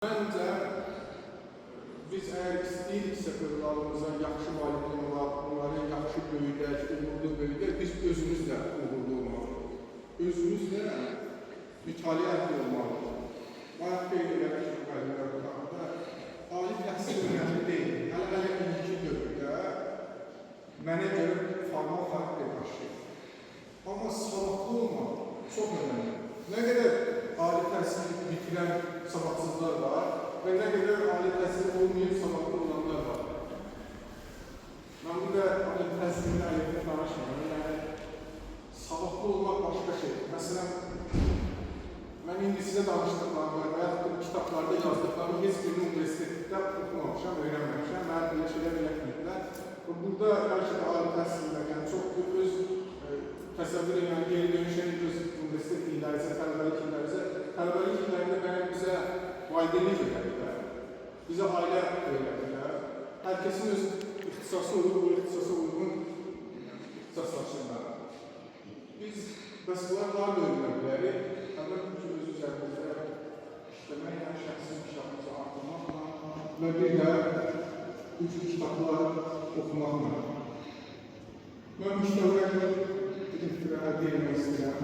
Məncə, biz əgər istəyiriksə övladımıza yaxşı valideyn olaq, onları yaxşı böyüdək, uğurlu böyüdək, biz özümüzlə uğurlu olmalıyıq. Özümüzlə mütaliət olmalıyıq. Bayaq qeyd elədik ki, qaydalarında ali təhsil önəmli deyil. Hələ indiki dövrdə mənə görə formal xarakter daşıyır. Amma savadlı olmaq çox önəmli. Nə qədər ali təhsil bitirən savadsızlar var və nə qədər ali təhsil olmayıb savadlı olanlar var. Mən burada ali təhsilin əleyhinə danışmıyorum. Yəni, savadlı olmaq başqa şey. Məsələn, mən indi sizə danışdıqlarım var və yaxud da kitablarda yazdıqlarımı heç birini universitetdə oxumamışam, öyrənməmişəm. Mən belə şeylər elətməklər. Burada bəlkə də ali təhsillə, yəni çox öz təsəvvür edən, geri dönüşən öz universitet illərizə, tələbəlik illərizə, tələbəlik illərində bəlkə bizə valideynlik öyrədirlər, bizə ailə öyrədirlər. Hər kəsin öz ixtisası olur, bu ixtisasa uyğun ixtisaslaşırlar. Biz bəs bunlar daha da öyrənə bilərik. Əlbəttə ki, öz üzərimizdə işləməklə, şəxsi inkişafımızı artırmaqla və bir də bu cür kitablar oxumaqla. Mən bu kitablara görə əldə etmək istəyirəm.